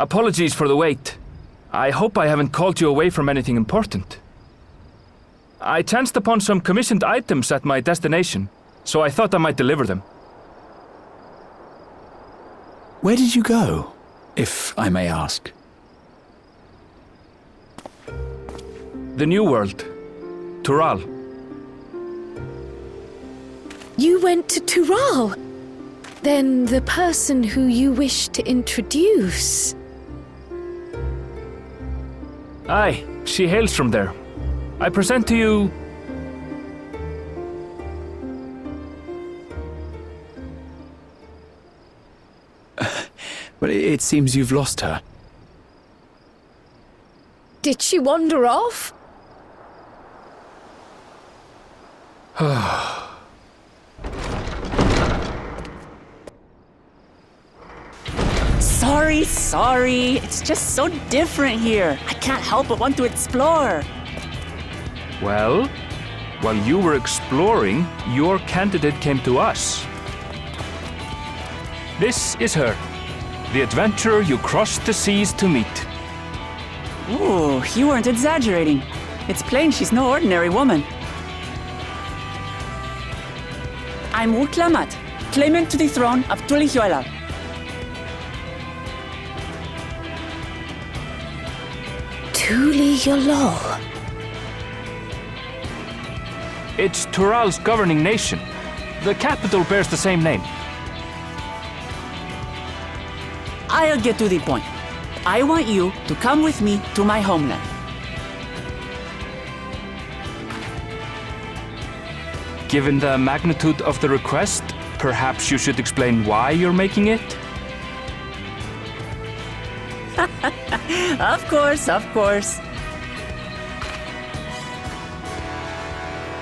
Apologies for the wait. I hope I haven't called you away from anything important. I chanced upon some commissioned items at my destination, so I thought I might deliver them. Where did you go, if I may ask? The New World. Tural. You went to Tural? Then the person who you wish to introduce... Aye, she hails from there. I present to you... Well, it seems you've lost her. Did she wander off? Sorry. It's just so different here. I can't help but want to explore. Well, while you were exploring, your candidate came to us. This is her, the adventurer you crossed the seas to meet. Ooh, you weren't exaggerating. It's plain she's no ordinary woman. I'm Uklamat, claimant to the throne of Tulihuela. Tulihuela. It's Tural's governing nation. The capital bears the same name. I'll get to the point. I want you to come with me to my homeland. Given the magnitude of the request, perhaps you should explain why you're making it? Of course.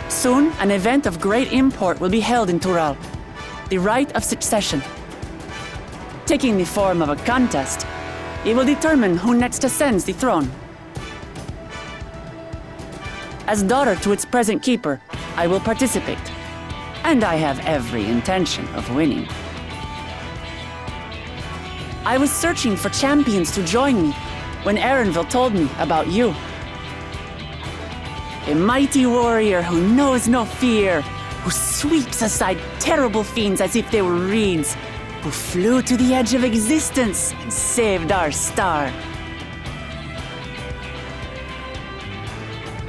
Soon, an event of great import will be held in Tural. The Rite of Succession. Taking the form of a contest, it will determine who next ascends the throne. As daughter to its present keeper, I will participate. And I have every intention of winning. I was searching for champions to join me when Erenville told me about you. A mighty warrior who knows no fear, who sweeps aside terrible fiends as if they were reeds, who flew to the edge of existence and saved our star.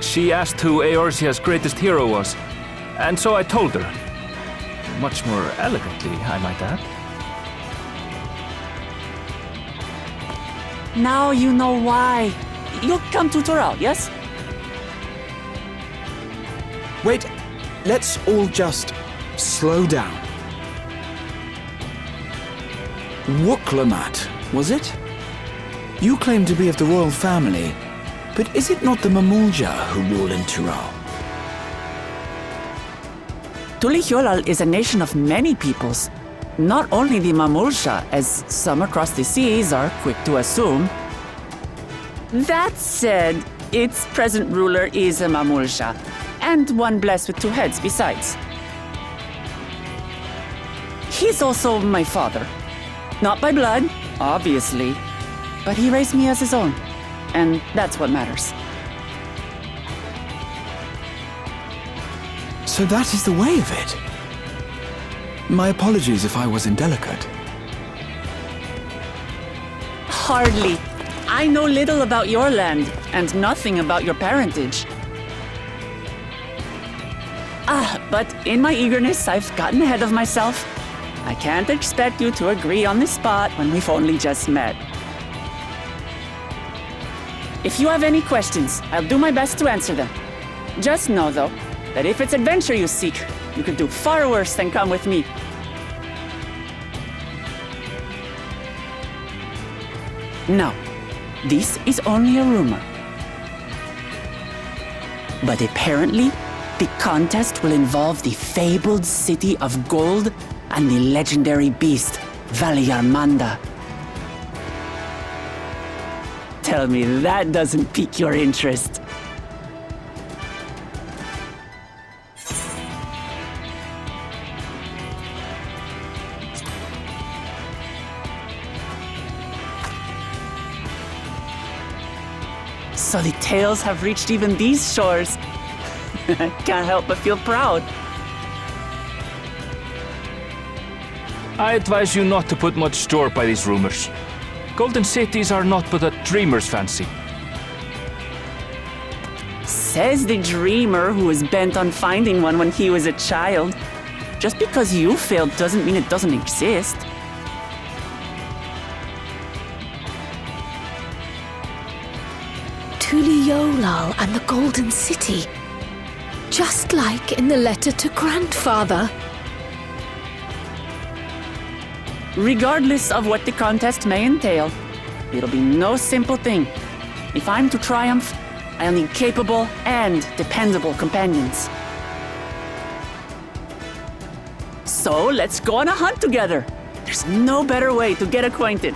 She asked who Eorzea's greatest hero was, and so I told her. Much more elegantly, I might add. Now you know why. You'll come to Tural, yes? Wait, let's all just slow down. Wuklamat, was it? You claim to be of the royal family, but is it not the Mamulja who rule in Tural? Tulihuela is a nation of many peoples. Not only the Mamulja, as some across the seas are quick to assume. That said, its present ruler is a Mamulja, and one blessed with two heads besides. He's also my father. Not by blood, obviously, but he raised me as his own, and that's what matters. So that is the way of it. My apologies if I was indelicate. Hardly. I know little about your land, and nothing about your parentage. But in my eagerness, I've gotten ahead of myself. I can't expect you to agree on the spot when we've only just met. If you have any questions, I'll do my best to answer them. Just know, though, that if it's adventure you seek, you could do far worse than come with me. Now, this is only a rumor. But apparently, the contest will involve the fabled city of gold and the legendary beast, Valyarmanda. Tell me that doesn't pique your interest. So the tales have reached even these shores. Can't help but feel proud. I advise you not to put much store by these rumors. Golden cities are not but a dreamer's fancy. Says the dreamer who was bent on finding one when he was a child. Just because you failed doesn't mean it doesn't exist. Tuliolal and the Golden City. Just like in the letter to Grandfather. Regardless of what the contest may entail, it'll be no simple thing. If I'm to triumph, I'll need capable and dependable companions. So let's go on a hunt together. There's no better way to get acquainted.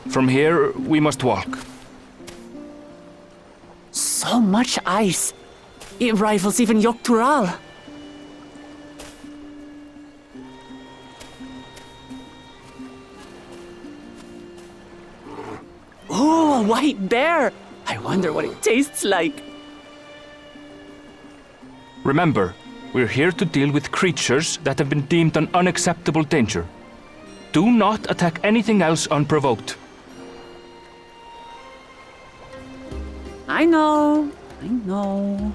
From here, we must walk. So much ice. It rivals even Yogg-Tural. Ooh, a white bear! I wonder what it tastes like. Remember, we're here to deal with creatures that have been deemed an unacceptable danger. Do not attack anything else unprovoked. I know. I know.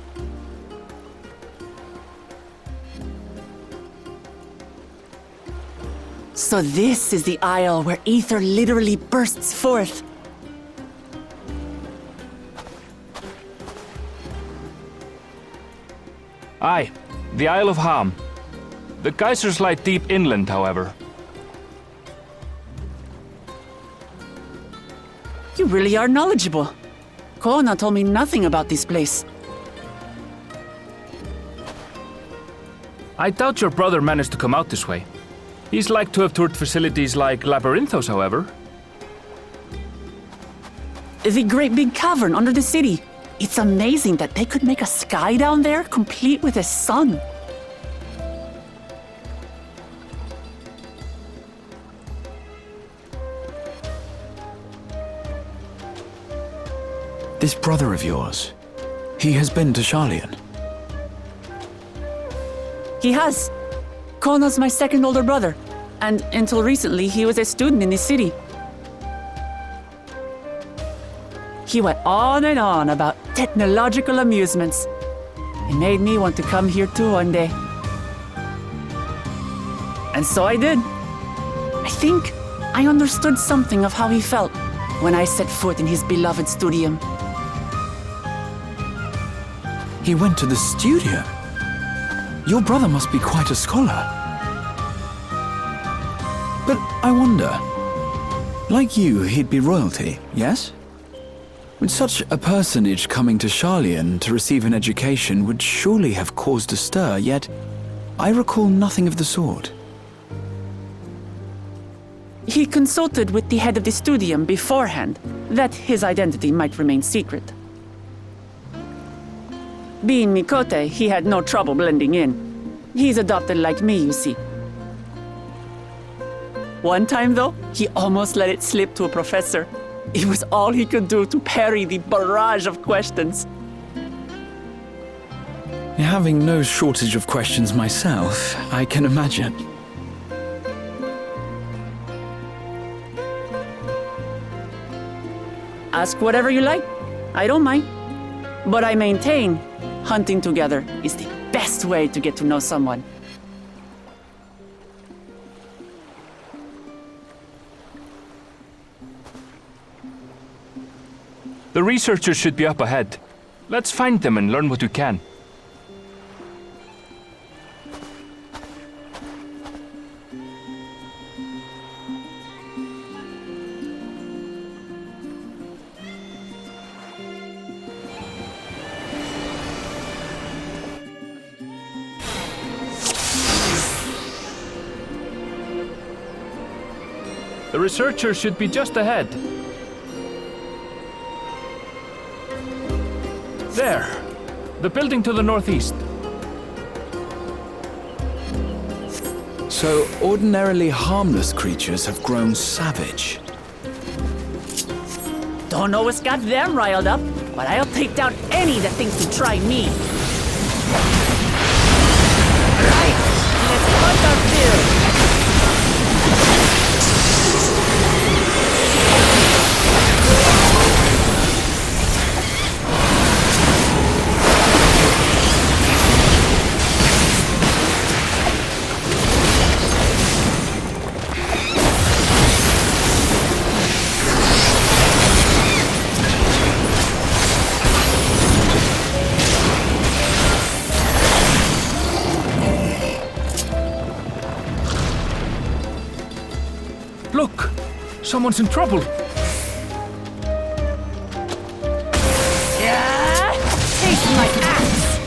So this is the isle where ether literally bursts forth. Aye, the Isle of Ham. The geysers lie deep inland, however. You really are knowledgeable. Kona told me nothing about this place. I doubt your brother managed to come out this way. He's like to have toured facilities like Labyrinthos, however. The great big cavern under the city. It's amazing that they could make a sky down there complete with a sun. This brother of yours, he has been to Sharlayan. He has. Kona's my second older brother, and until recently he was a student in this city. He went on and on about technological amusements. It made me want to come here too one day. And so I did. I think I understood something of how he felt when I set foot in his beloved studium. He went to the studio. Your brother must be quite a scholar. But I wonder, like you, he'd be royalty, yes? With such a personage coming to Sharlayan to receive an education would surely have caused a stir, yet I recall nothing of the sort. He consulted with the head of the studium beforehand that his identity might remain secret. Being Mikote, he had no trouble blending in. He's adopted like me, you see. One time, though, he almost let it slip to a professor. It was all he could do to parry the barrage of questions. Having no shortage of questions myself, I can imagine. Ask whatever you like. I don't mind. But I maintain hunting together is the best way to get to know someone. The researchers should be up ahead. Let's find them and learn what we can. The researchers should be just ahead. There. The building to the northeast. So ordinarily harmless creatures have grown savage. Don't know what's got them riled up, but I'll take down any that thinks to try me. Right, let's hunt our fill. Look! Someone's in trouble! Yeah! Taste my axe!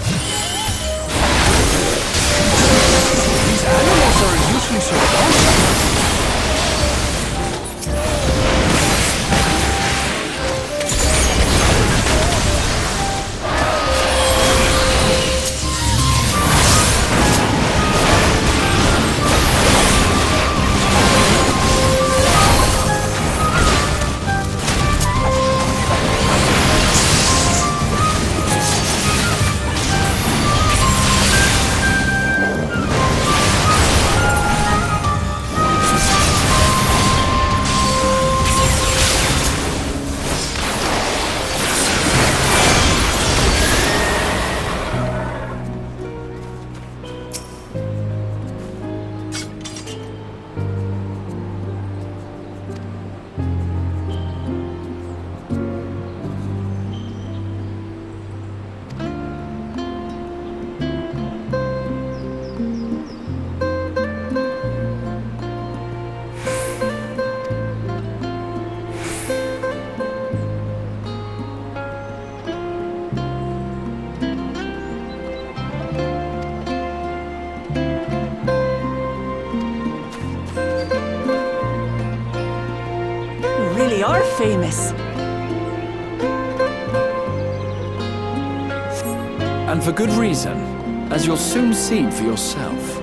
are famous. And for good reason, as you'll soon see for yourself.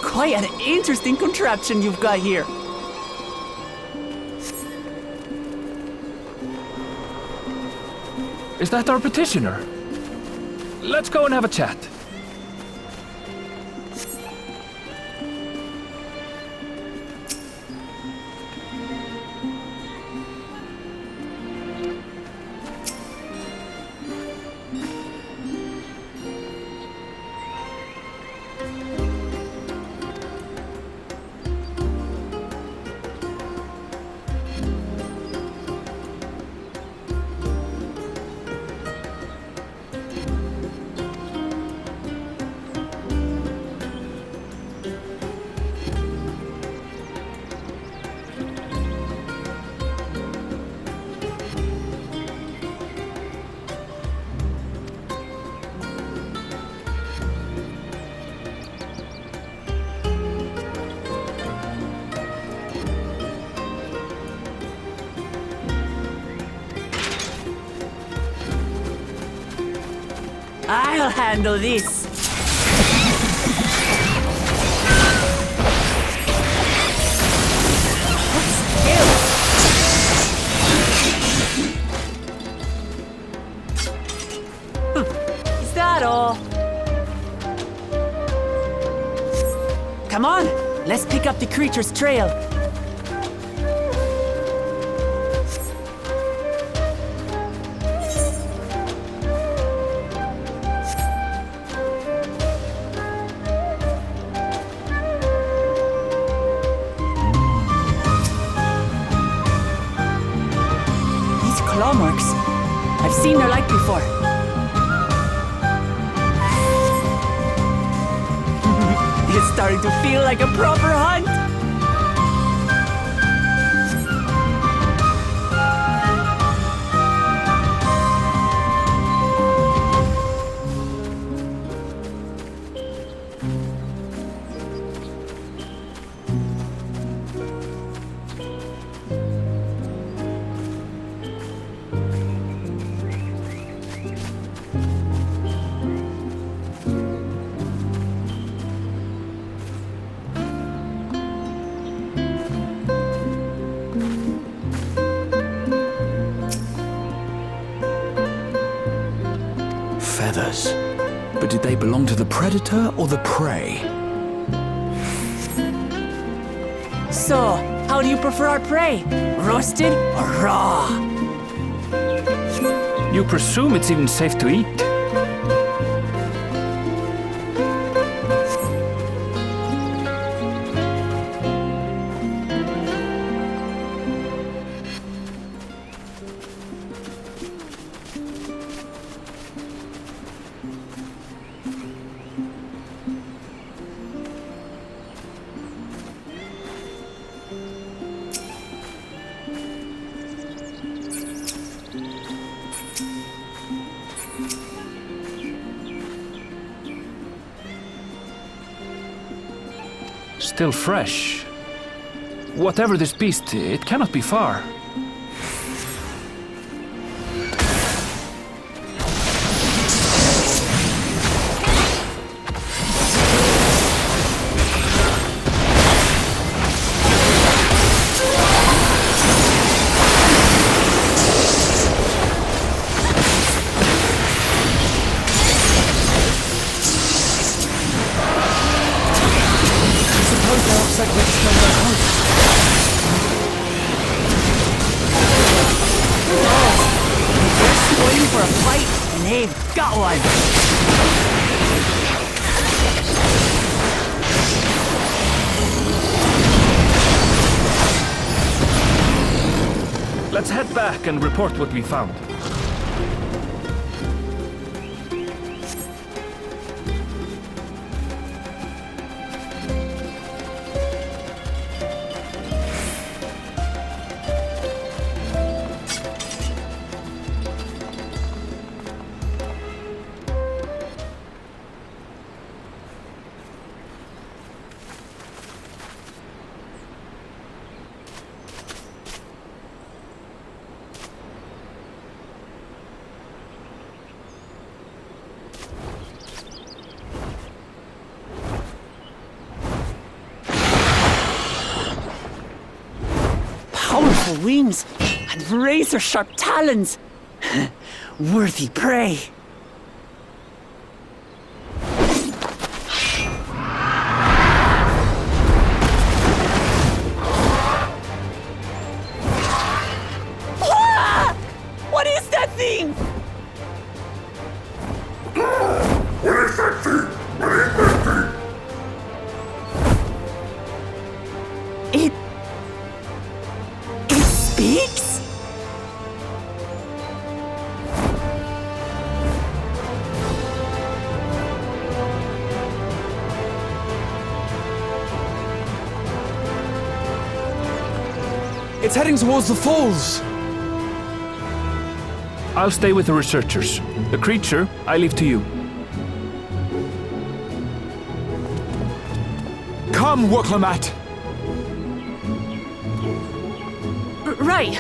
Quite an interesting contraption you've got here. Is that our petitioner? Let's go and have a chat. I'll handle this. Is that all? Come on, let's pick up the creature's trail. Claw marks. I've seen their like before. It's starting to feel like a proper hunt. Feathers. But did they belong to the predator or the prey? So, how do you prefer our prey? Roasted or raw? You presume it's even safe to eat? Still fresh. Whatever this beast, it cannot be far. For a fight, and they've got one. Let's head back and report what we found. powerful wings and razor-sharp talons. Worthy prey. Ah! What is that thing? What is that thing? What is that thing? It speaks? It's heading towards the falls. I'll stay with the researchers. The creature, I leave to you. Come, Woklamat. Right.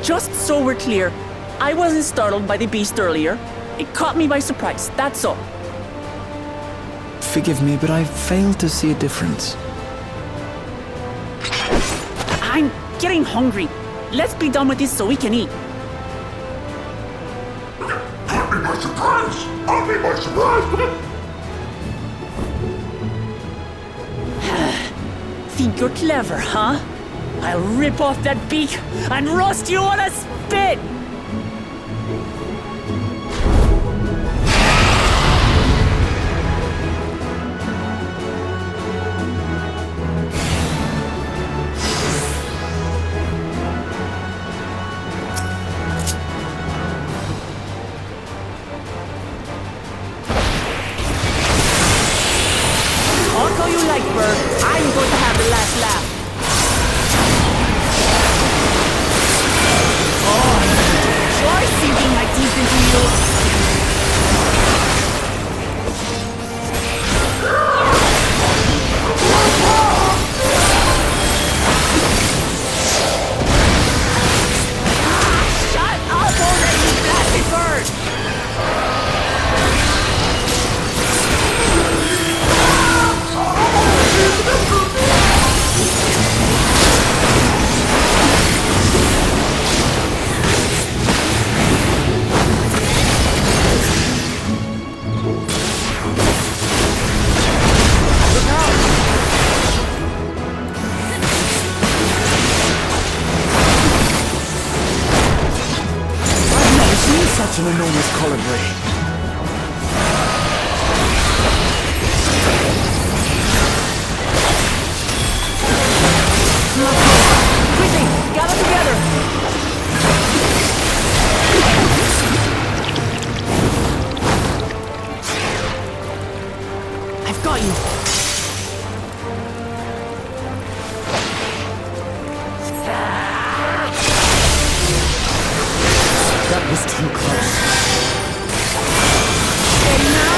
Just so we're clear, I wasn't startled by the beast earlier. It caught me by surprise, that's all. Forgive me, but I fail to see a difference. I'm getting hungry. Let's be done with this so we can eat. Caught me by surprise! Caught me by surprise! Think you're clever, huh? I'll rip off that beak and roast you on a spit! Talk all you like, Bird. I'm going to have the last laugh. Try sinking my teeth into you. Shut up already, you blasted bird! Such an enormous colibri. Quickly, gather together! I've got you. That was too close. Ready now?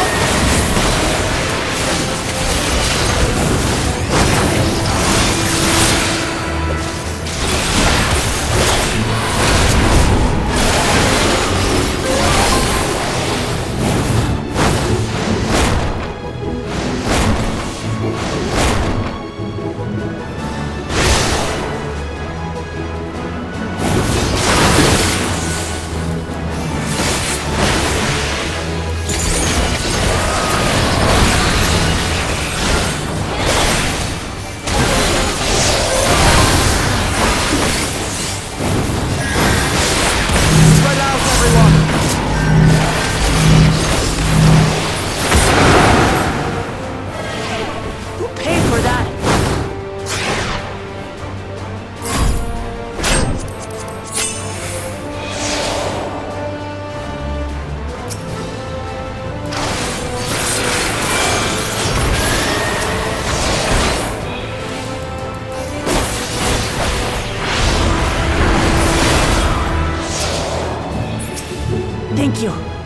Thank you.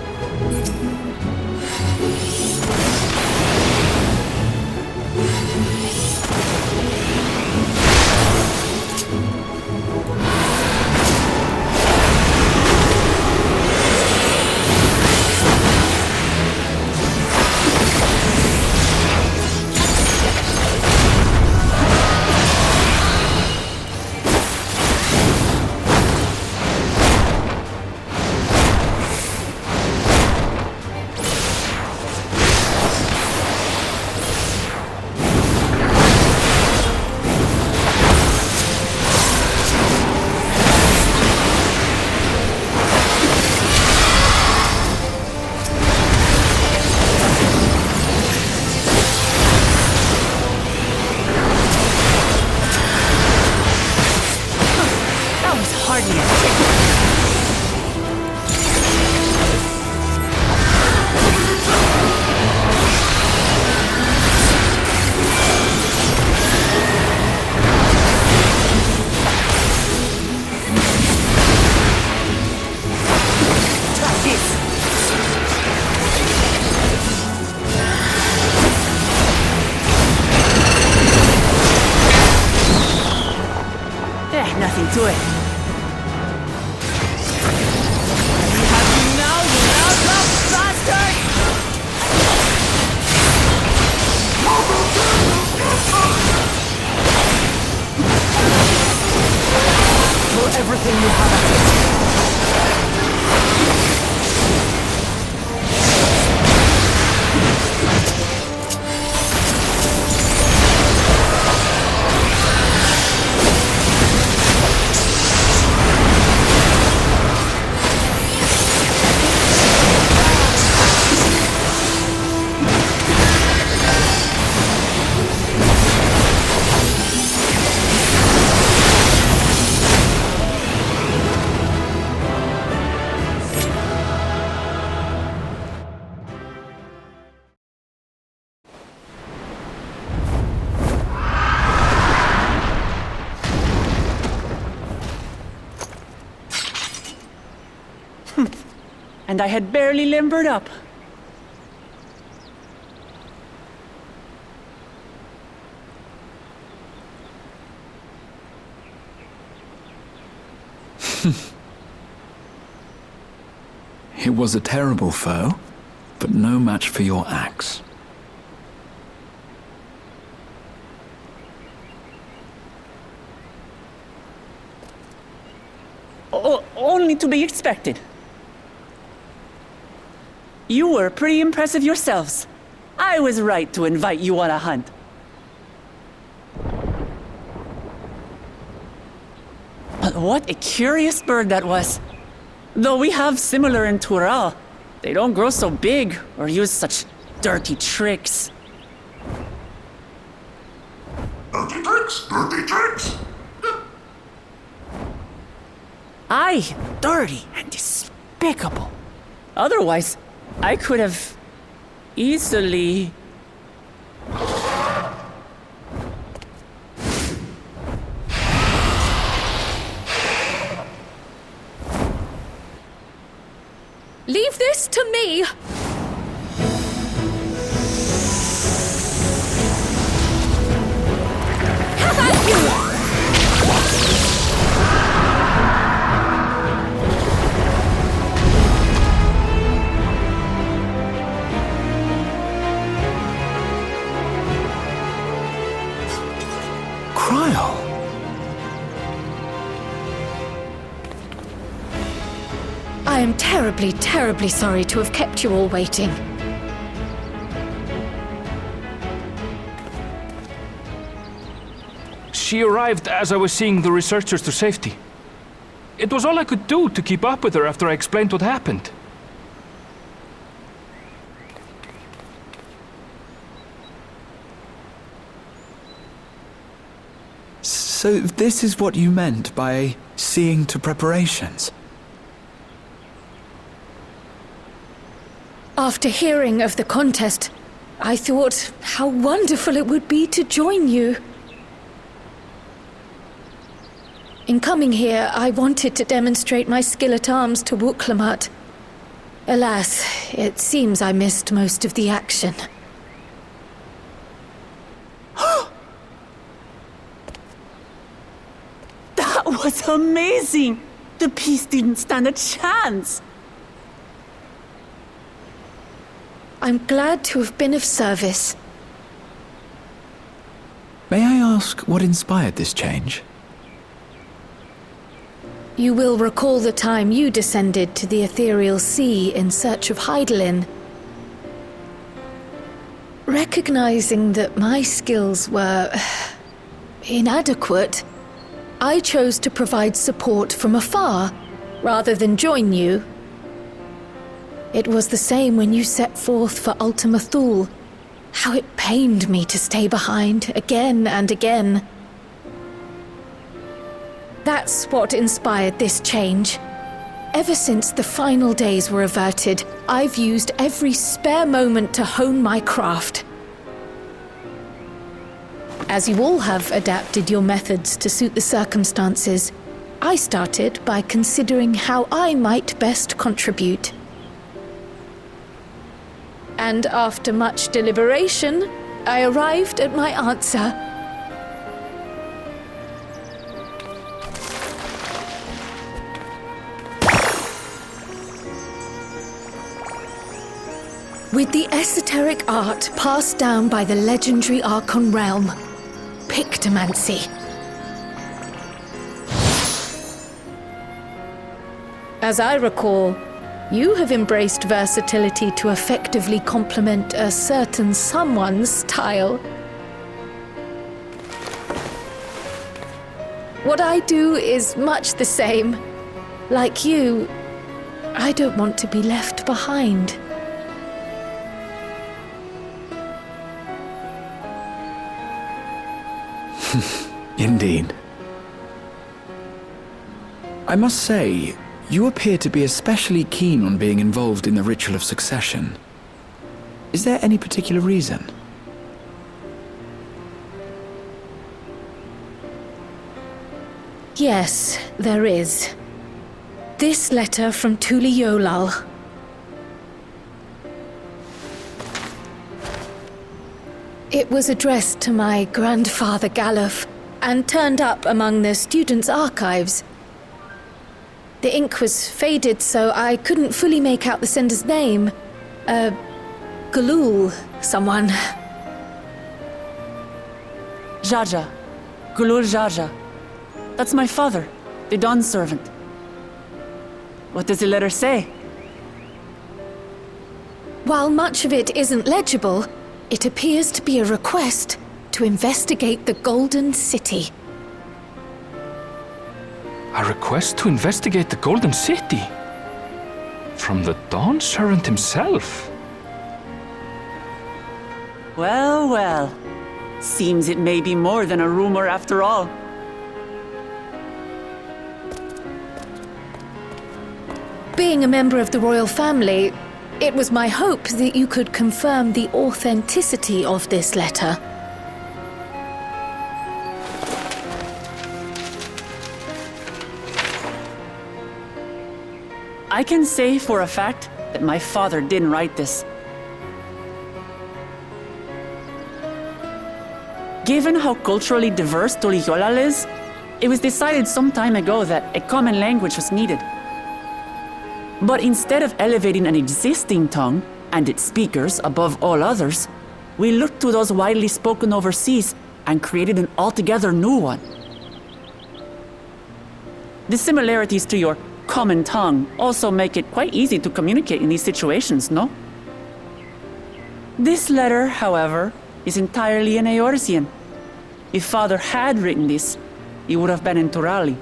Nothing to it. We have you now, you loud bastard! For everything you have at it. And I had barely limbered up. It was a terrible foe, but no match for your axe. Only to be expected. You were pretty impressive yourselves. I was right to invite you on a hunt. But what a curious bird that was. Though we have similar in Tural, they don't grow so big or use such dirty tricks. Dirty tricks! Dirty tricks! Aye, dirty and despicable. Otherwise, I could have easily... Leave this to me! Have at you! I am terribly, terribly sorry to have kept you all waiting. She arrived as I was seeing the researchers to safety. It was all I could do to keep up with her after I explained what happened. So this is what you meant by seeing to preparations? After hearing of the contest, I thought how wonderful it would be to join you. In coming here, I wanted to demonstrate my skill at arms to Wuklamat. Alas, it seems I missed most of the action. That was amazing! The piece didn't stand a chance! I'm glad to have been of service. May I ask what inspired this change? You will recall the time you descended to the ethereal sea in search of Heidelin. Recognizing that my skills were inadequate, I chose to provide support from afar, rather than join you. It was the same when you set forth for Ultima Thule. How it pained me to stay behind, again and again. That's what inspired this change. Ever since the final days were averted, I've used every spare moment to hone my craft. As you all have adapted your methods to suit the circumstances, I started by considering how I might best contribute. And after much deliberation, I arrived at my answer. With the esoteric art passed down by the legendary Archon realm, Pictomancy. As I recall, you have embraced versatility to effectively complement a certain someone's style. What I do is much the same. Like you, I don't want to be left behind. Indeed. I must say, you appear to be especially keen on being involved in the ritual of succession. Is there any particular reason? Yes, there is. This letter from Tuli Yolal. It was addressed to my grandfather Galuf and turned up among the students' archives. The ink was faded, so I couldn't fully make out the sender's name. Galul, someone. Jaja. Gulul Jaja. That's my father, the Dawn servant. What does the letter say? While much of it isn't legible, it appears to be a request to investigate the Golden City. A request to investigate the Golden City? From the Dawn Servant himself? Well, well. Seems it may be more than a rumor after all. Being a member of the royal family, it was my hope that you could confirm the authenticity of this letter. I can say for a fact that my father didn't write this. Given how culturally diverse Tuli Yolal is, it was decided some time ago that a common language was needed. But instead of elevating an existing tongue and its speakers above all others, we looked to those widely spoken overseas and created an altogether new one. The similarities to your common tongue also make it quite easy to communicate in these situations, no? This letter, however, is entirely in Eorzean. If Father had written this, he would have been in Turali.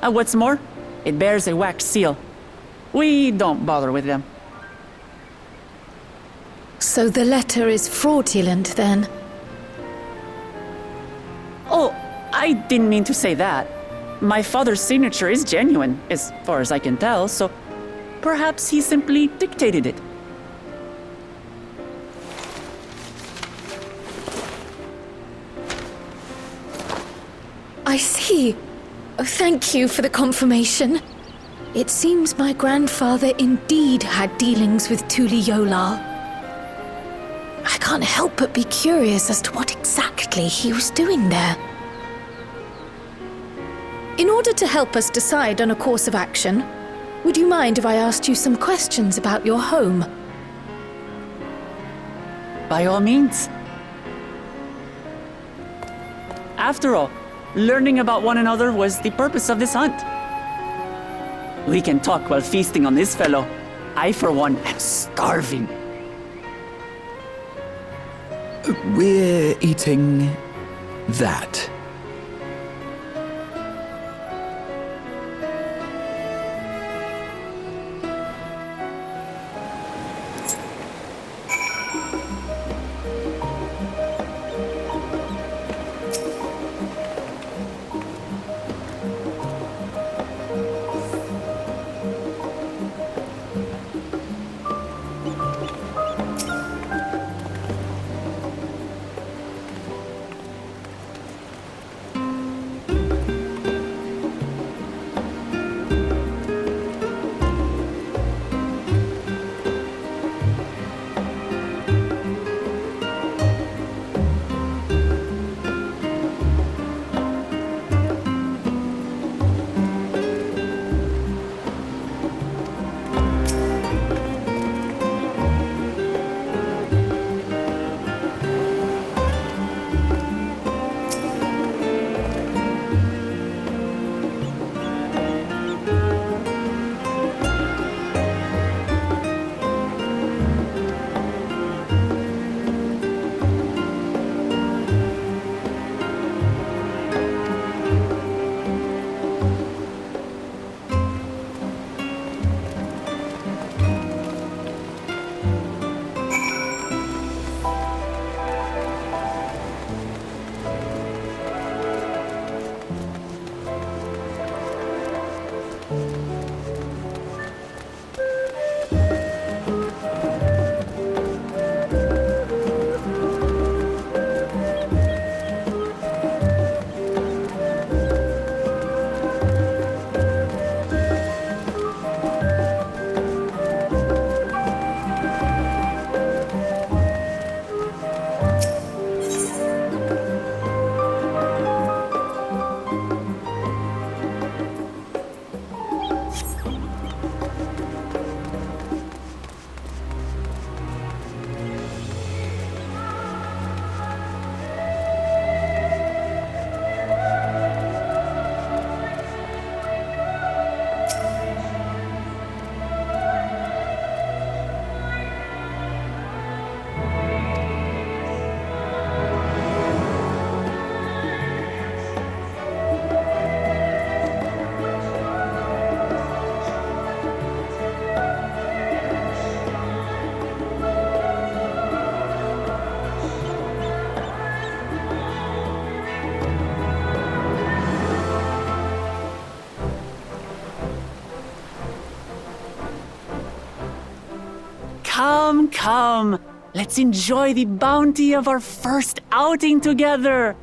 And what's more, it bears a wax seal. We don't bother with them. So the letter is fraudulent, then? Oh, I didn't mean to say that. My father's signature is genuine, as far as I can tell, so perhaps he simply dictated it. I see. Thank you for the confirmation. It seems my grandfather indeed had dealings with Tuli Yolal. I can't help but be curious as to what exactly he was doing there. In order to help us decide on a course of action, would you mind if I asked you some questions about your home? By all means. After all, learning about one another was the purpose of this hunt. We can talk while feasting on this fellow. I, for one, am starving. We're eating that. Come, come. Let's enjoy the bounty of our first outing together.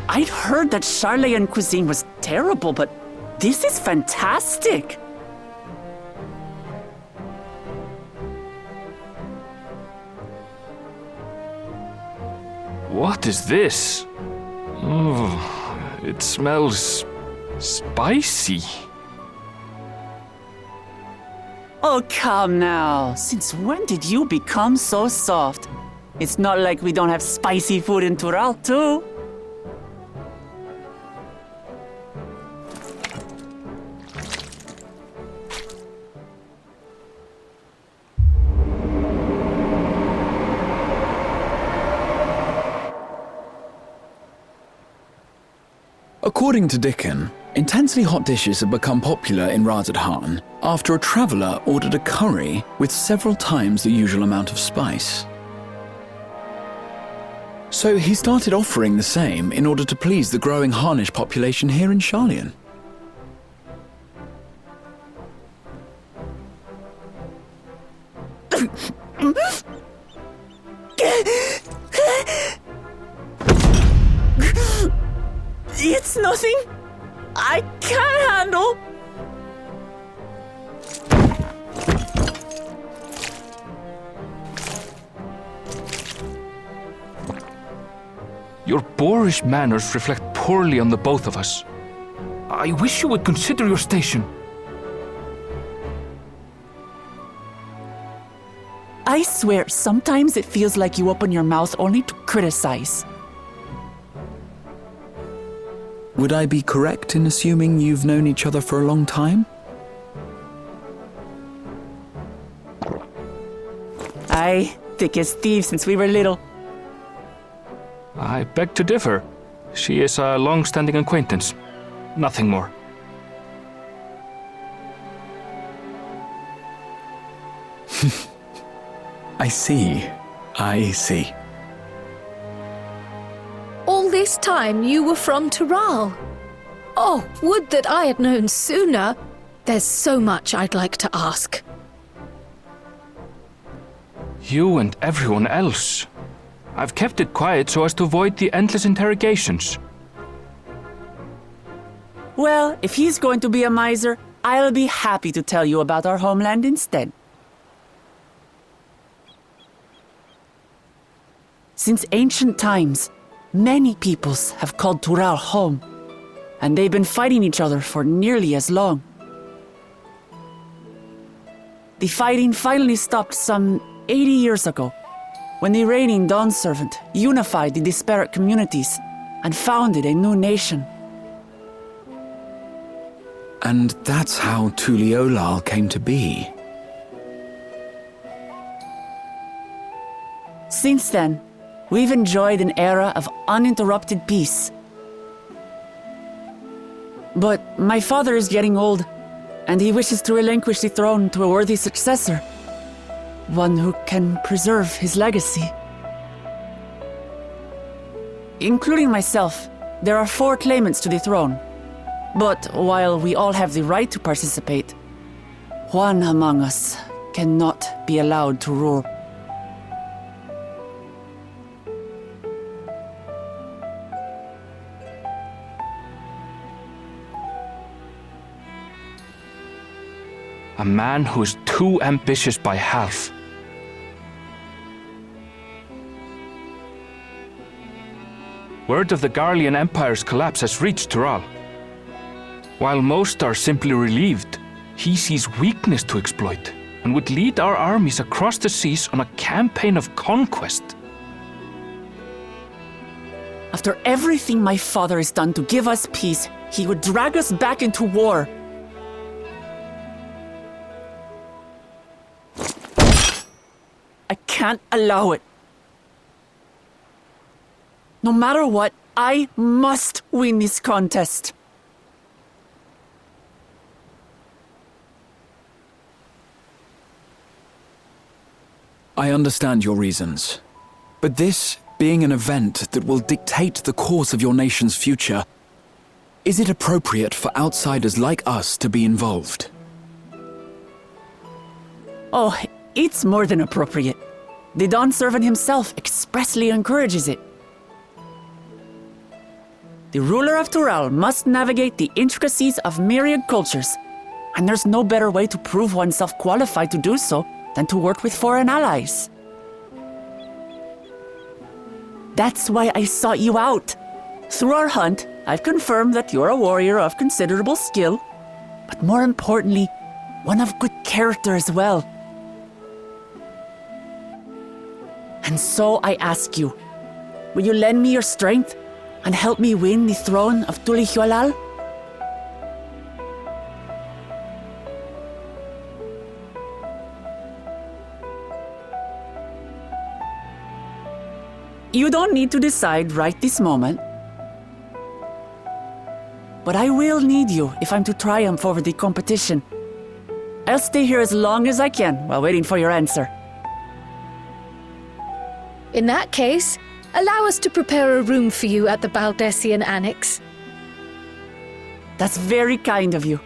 I'd heard that Sharlayan cuisine was terrible, but this is fantastic. What is this? Oh, it smells spicy. Oh, come now. Since when did you become so soft? It's not like we don't have spicy food in Tural, too. According to Dickon, intensely hot dishes have become popular in Razadhan after a traveller ordered a curry with several times the usual amount of spice. So he started offering the same in order to please the growing Harnish population here in Sharlayan. It's nothing I can't handle. Your boorish manners reflect poorly on the both of us. I wish you would consider your station. I swear, sometimes it feels like you open your mouth only to criticize. Would I be correct in assuming you've known each other for a long time? Aye, thick as thieves since we were little. I beg to differ. She is a long-standing acquaintance. Nothing more. I see. I see. All this time you were from Tural. Oh, would that I had known sooner. There's so much I'd like to ask. You and everyone else. I've kept it quiet so as to avoid the endless interrogations. Well, if he's going to be a miser, I'll be happy to tell you about our homeland instead. Since ancient times, many peoples have called Tural home, and they've been fighting each other for nearly as long. The fighting finally stopped some 80 years ago, when the reigning Dawn Servant unified the disparate communities and founded a new nation. And that's how Tuliolal came to be. Since then, we've enjoyed an era of uninterrupted peace. But my father is getting old, and he wishes to relinquish the throne to a worthy successor. One who can preserve his legacy. Including myself, there are 4 claimants to the throne. But while we all have the right to participate, one among us cannot be allowed to rule. A man who is too ambitious by half. Word of the Garlean Empire's collapse has reached Tural. While most are simply relieved, he sees weakness to exploit and would lead our armies across the seas on a campaign of conquest. After everything my father has done to give us peace, he would drag us back into war. I can't allow it. No matter what, I must win this contest. I understand your reasons. But this being an event that will dictate the course of your nation's future, is it appropriate for outsiders like us to be involved? Oh, it's more than appropriate. The Dawn Servant himself expressly encourages it. The ruler of Tural must navigate the intricacies of myriad cultures, and there's no better way to prove oneself qualified to do so than to work with foreign allies. That's why I sought you out. Through our hunt, I've confirmed that you're a warrior of considerable skill, but more importantly, one of good character as well. And so I ask you, will you lend me your strength and help me win the throne of Tuliolal? You don't need to decide right this moment. But I will need you if I'm to triumph over the competition. I'll stay here as long as I can while waiting for your answer. In that case, allow us to prepare a room for you at the Baldessian Annex. That's very kind of you.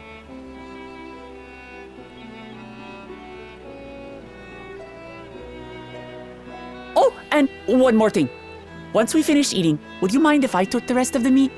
Oh, and one more thing. Once we finish eating, would you mind if I took the rest of the meat?